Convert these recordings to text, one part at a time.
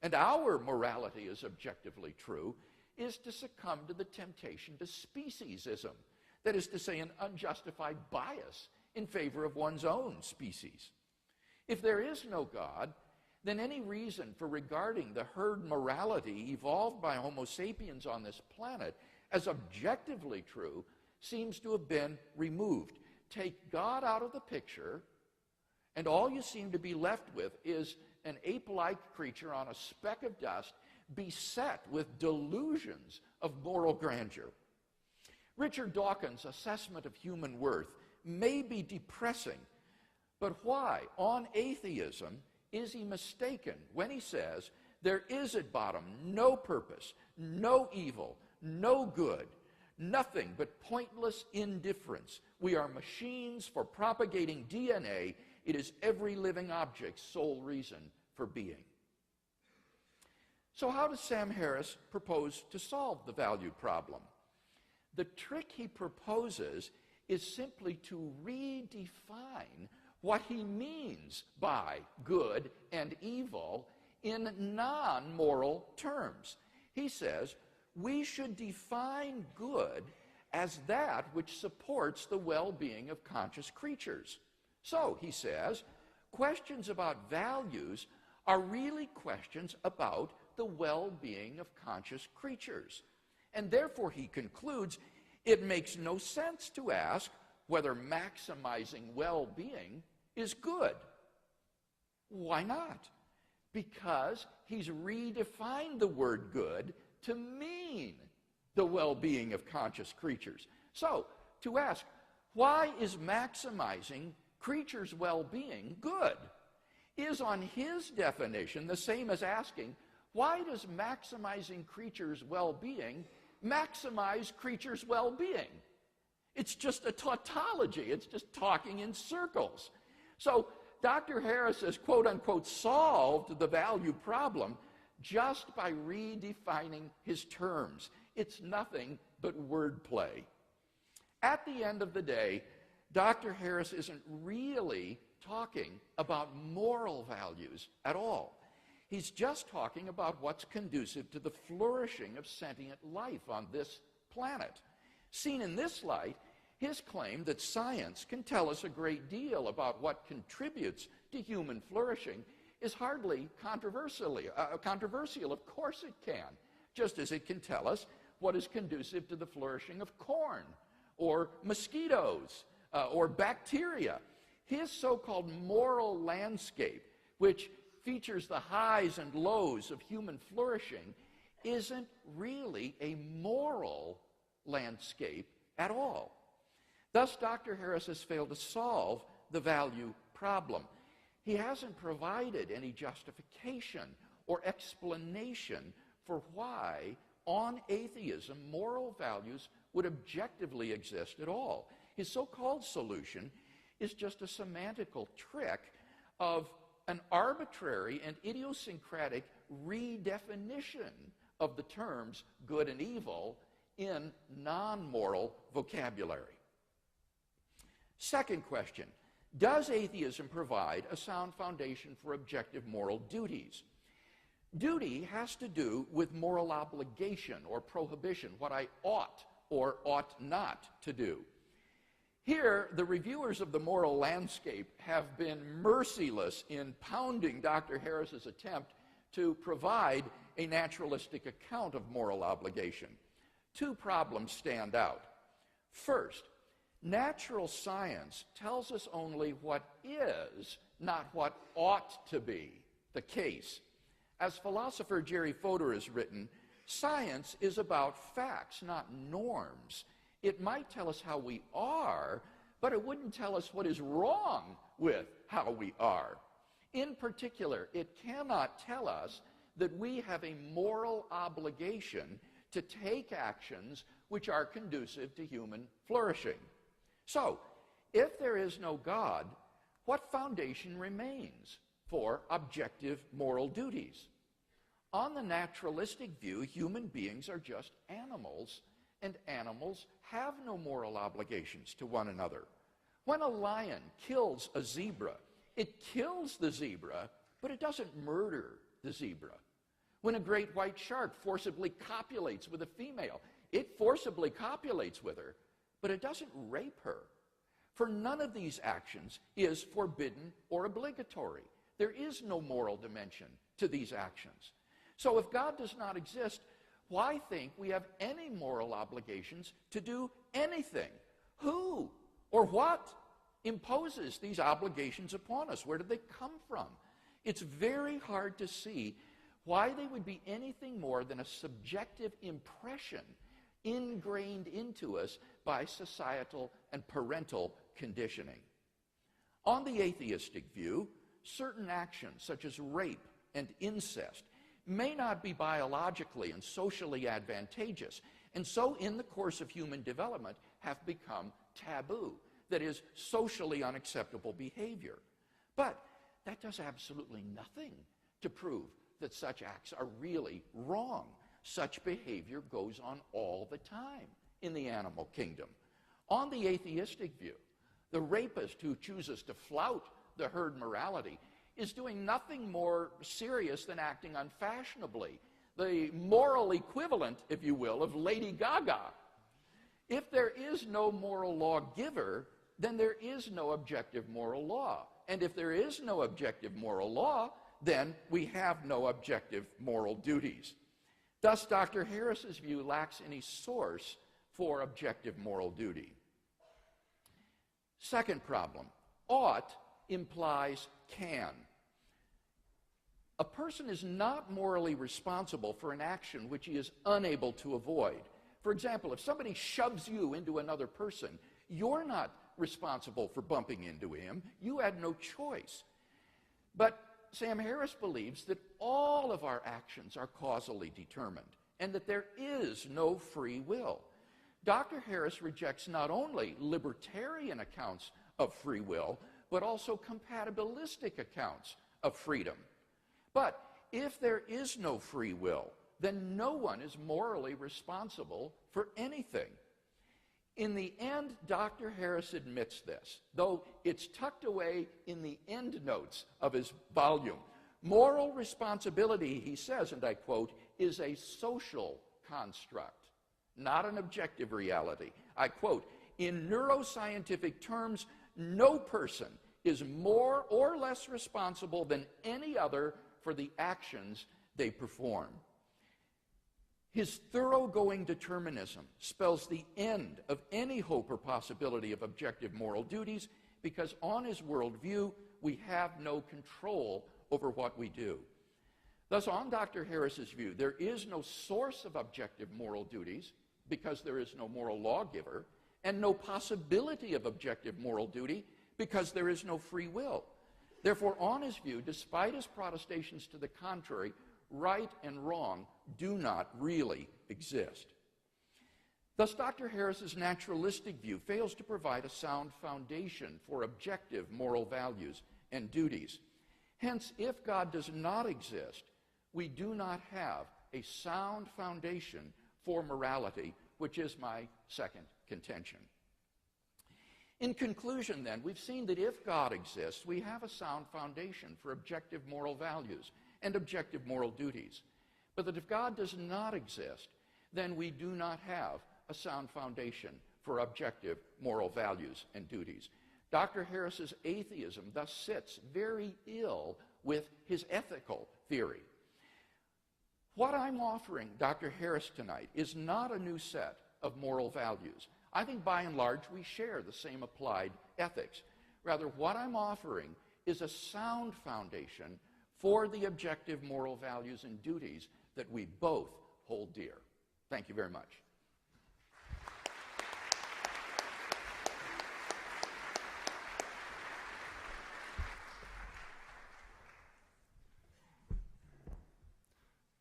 and our morality is objectively true, is to succumb to the temptation to speciesism, that is to say, an unjustified bias in favor of one's own species. If there is no God, then any reason for regarding the herd morality evolved by Homo sapiens on this planet as objectively true seems to have been removed. Take God out of the picture, and all you seem to be left with is an ape-like creature on a speck of dust beset with delusions of moral grandeur. Richard Dawkins' assessment of human worth may be depressing, but why, on atheism, is he mistaken when he says there is at bottom no purpose, no evil, no good, nothing but pointless indifference? We are machines for propagating DNA. It is every living object's sole reason for being. So how does Sam Harris propose to solve the value problem? The trick he proposes is simply to redefine what he means by good and evil in non-moral terms. He says we should define good as that which supports the well-being of conscious creatures. So, he says, questions about values are really questions about the well-being of conscious creatures. And therefore, he concludes, it makes no sense to ask whether maximizing well-being is good. Why not? Because he's redefined the word good to mean the well-being of conscious creatures. So, to ask, why is maximizing creatures' well-being good, is on his definition the same as asking, why does maximizing creatures' well-being maximize creatures' well-being? It's just a tautology. It's just talking in circles. So Dr. Harris has, quote-unquote, solved the value problem just by redefining his terms. It's nothing but wordplay. At the end of the day, Dr. Harris isn't really talking about moral values at all. He's just talking about what's conducive to the flourishing of sentient life on this planet. Seen in this light, his claim that science can tell us a great deal about what contributes to human flourishing is hardly controversial. Of course it can, just as it can tell us what is conducive to the flourishing of corn or mosquitoes or bacteria. His so-called moral landscape, which features the highs and lows of human flourishing, isn't really a moral landscape at all. Thus, Dr. Harris has failed to solve the value problem. He hasn't provided any justification or explanation for why, on atheism, moral values would objectively exist at all. His so-called solution is just a semantical trick of an arbitrary and idiosyncratic redefinition of the terms good and evil in non-moral vocabulary. Second question, does atheism provide a sound foundation for objective moral duties? Duty has to do with moral obligation or prohibition, what I ought or ought not to do. Here, the reviewers of the moral landscape have been merciless in pounding Dr. Harris's attempt to provide a naturalistic account of moral obligation. Two problems stand out. First, natural science tells us only what is, not what ought to be the case. As philosopher Jerry Fodor has written, science is about facts, not norms. It might tell us how we are, but it wouldn't tell us what is wrong with how we are. In particular, it cannot tell us that we have a moral obligation to take actions which are conducive to human flourishing. So, if there is no God, what foundation remains for objective moral duties? On the naturalistic view, human beings are just animals, and animals have no moral obligations to one another. When a lion kills a zebra, it kills the zebra, but it doesn't murder the zebra. When a great white shark forcibly copulates with a female, it forcibly copulates with her, but it doesn't rape her. For none of these actions is forbidden or obligatory. There is no moral dimension to these actions. So if God does not exist, why think we have any moral obligations to do anything? Who or what imposes these obligations upon us? Where did they come from? It's very hard to see why they would be anything more than a subjective impression ingrained into us by societal and parental conditioning. On the atheistic view, certain actions such as rape and incest may not be biologically and socially advantageous, and so in the course of human development have become taboo, that is, socially unacceptable behavior. But that does absolutely nothing to prove that such acts are really wrong. Such behavior goes on all the time in the animal kingdom. On the atheistic view, the rapist who chooses to flout the herd morality is doing nothing more serious than acting unfashionably, the moral equivalent, if you will, of Lady Gaga. If there is no moral lawgiver, then there is no objective moral law. And if there is no objective moral law, then we have no objective moral duties. Thus, Dr. Harris's view lacks any source for objective moral duty. Second problem, ought implies can. A person is not morally responsible for an action which he is unable to avoid. For example, if somebody shoves you into another person, you're not responsible for bumping into him. You had no choice. But Sam Harris believes that all of our actions are causally determined and that there is no free will. Dr. Harris rejects not only libertarian accounts of free will, but also compatibilistic accounts of freedom. But if there is no free will, then no one is morally responsible for anything. In the end, Dr. Harris admits this, though it's tucked away in the endnotes of his volume. Moral responsibility, he says, and I quote, is a social construct, not an objective reality. I quote, in neuroscientific terms, no person is more or less responsible than any other for the actions they perform. His thoroughgoing determinism spells the end of any hope or possibility of objective moral duties because on his worldview, we have no control over what we do. Thus, on Dr. Harris's view, there is no source of objective moral duties because there is no moral lawgiver, and no possibility of objective moral duty because there is no free will. Therefore, on his view, despite his protestations to the contrary, right and wrong do not really exist. Thus, Dr. Harris's naturalistic view fails to provide a sound foundation for objective moral values and duties. Hence, if God does not exist, we do not have a sound foundation for morality, which is my second contention. In conclusion, then, we've seen that if God exists, we have a sound foundation for objective moral values and objective moral duties. But that if God does not exist, then we do not have a sound foundation for objective moral values and duties. Dr. Harris's atheism thus sits very ill with his ethical theory. What I'm offering Dr. Harris tonight is not a new set of moral values. I think by and large we share the same applied ethics. Rather, what I'm offering is a sound foundation for the objective moral values and duties that we both hold dear. Thank you very much.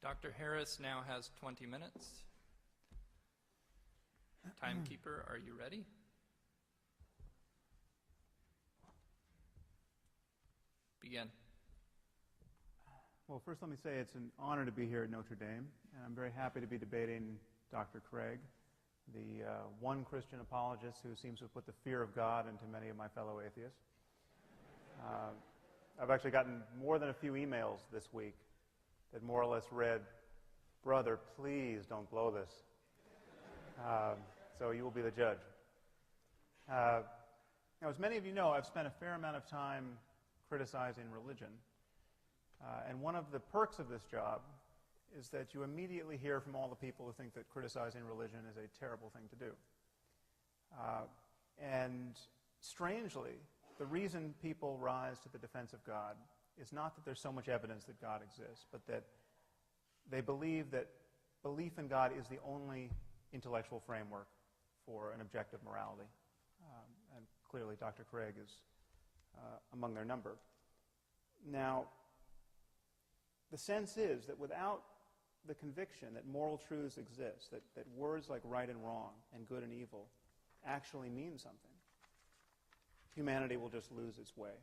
Dr. Harris now has 20 minutes. Timekeeper, are you ready? Begin. Well, first let me say it's an honor to be here at Notre Dame, and I'm very happy to be debating Dr. Craig, the one Christian apologist who seems to have put the fear of God into many of my fellow atheists. I've actually gotten more than a few emails this week that more or less read, "Brother, please don't blow this." So you will be the judge. Now, as many of you know, I've spent a fair amount of time criticizing religion. And one of the perks of this job is that you immediately hear from all the people who think that criticizing religion is a terrible thing to do. And strangely, the reason people rise to the defense of God is not that there's so much evidence that God exists, but that they believe that belief in God is the only intellectual framework for an objective morality. And clearly Dr. Craig is among their number. Now, the sense is that without the conviction that moral truths exist, that words like right and wrong and good and evil actually mean something, humanity will just lose its way.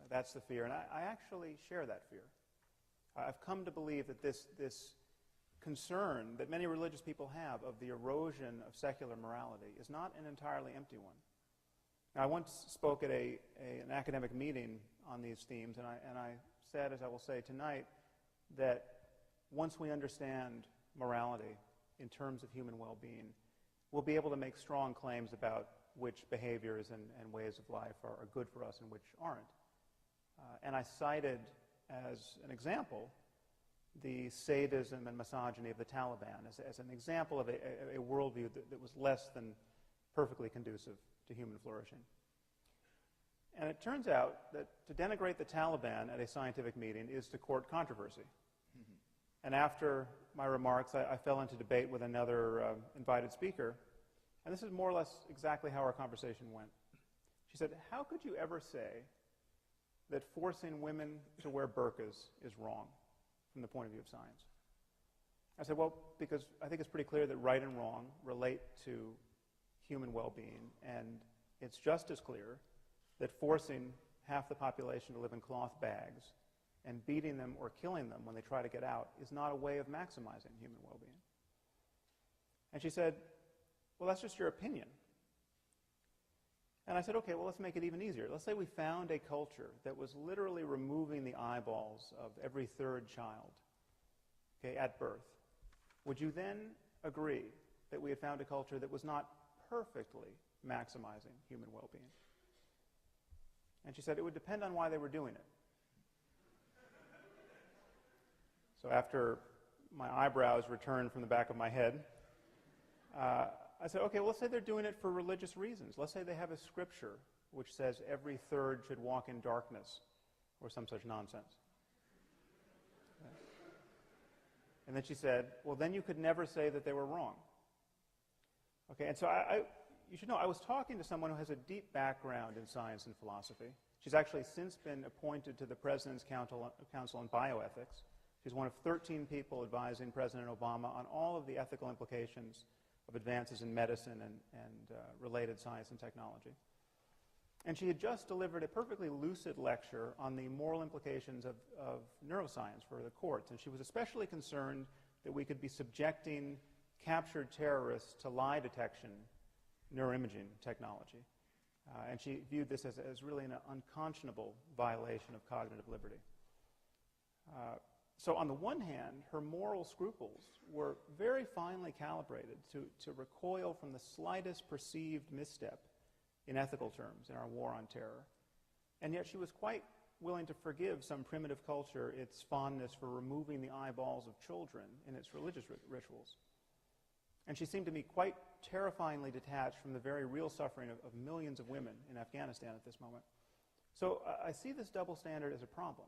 That's the fear, and I actually share that fear. I've come to believe that this concern that many religious people have of the erosion of secular morality is not an entirely empty one. Now, I once spoke at an academic meeting on these themes, and I said, as I will say tonight, that once we understand morality in terms of human well-being, we'll be able to make strong claims about which behaviors and ways of life are good for us and which aren't. And I cited as an example the sadism and misogyny of the Taliban as an example of a worldview that was less than perfectly conducive to human flourishing. And it turns out that to denigrate the Taliban at a scientific meeting is to court controversy. Mm-hmm. And after my remarks, I fell into debate with another invited speaker, and this is more or less exactly how our conversation went. She said, "How could you ever say that forcing women to wear burqas is wrong from the point of view of science?" I said, well, because I think it's pretty clear that right and wrong relate to human well-being, and it's just as clear that forcing half the population to live in cloth bags and beating them or killing them when they try to get out is not a way of maximizing human well-being. And she said, well, that's just your opinion. And I said, okay, well, let's make it even easier. Let's say we found a culture that was literally removing the eyeballs of every third child, okay, at birth. Would you then agree that we had found a culture that was not perfectly maximizing human well-being? And she said it would depend on why they were doing it. So after my eyebrows returned from the back of my head, I said, okay, well, let's say they're doing it for religious reasons. Let's say they have a scripture which says every third should walk in darkness, or some such nonsense. And then she said, well, then you could never say that they were wrong. Okay, and so you should know, I was talking to someone who has a deep background in science and philosophy. She's actually since been appointed to the President's Council on Bioethics. She's one of 13 people advising President Obama on all of the ethical implications of advances in medicine and related science and technology. And she had just delivered a perfectly lucid lecture on the moral implications of neuroscience for the courts. And she was especially concerned that we could be subjecting captured terrorists to lie detection neuroimaging technology. And she viewed this as really an unconscionable violation of cognitive liberty. So on the one hand, her moral scruples were very finely calibrated to recoil from the slightest perceived misstep in ethical terms in our war on terror. And yet she was quite willing to forgive some primitive culture its fondness for removing the eyeballs of children in its religious rituals. And she seemed to me quite terrifyingly detached from the very real suffering of millions of women in Afghanistan at this moment. So I see this double standard as a problem.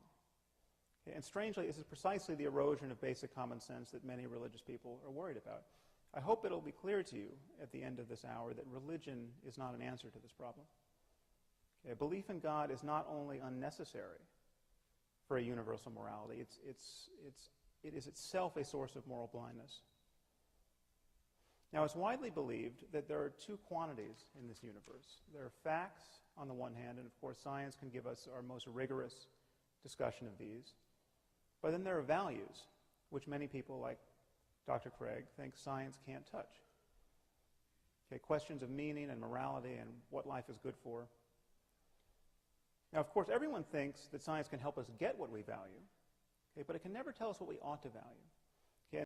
And strangely, this is precisely the erosion of basic common sense that many religious people are worried about. I hope it'll be clear to you at the end of this hour that religion is not an answer to this problem. Okay, belief in God is not only unnecessary for a universal morality, it is itself a source of moral blindness. Now, it's widely believed that there are two quantities in this universe. There are facts on the one hand, and of course science can give us our most rigorous discussion of these. But then there are values, which many people, like Dr. Craig, think science can't touch. Okay, questions of meaning and morality and what life is good for. Now, of course, everyone thinks that science can help us get what we value. Okay, but it can never tell us what we ought to value. Okay,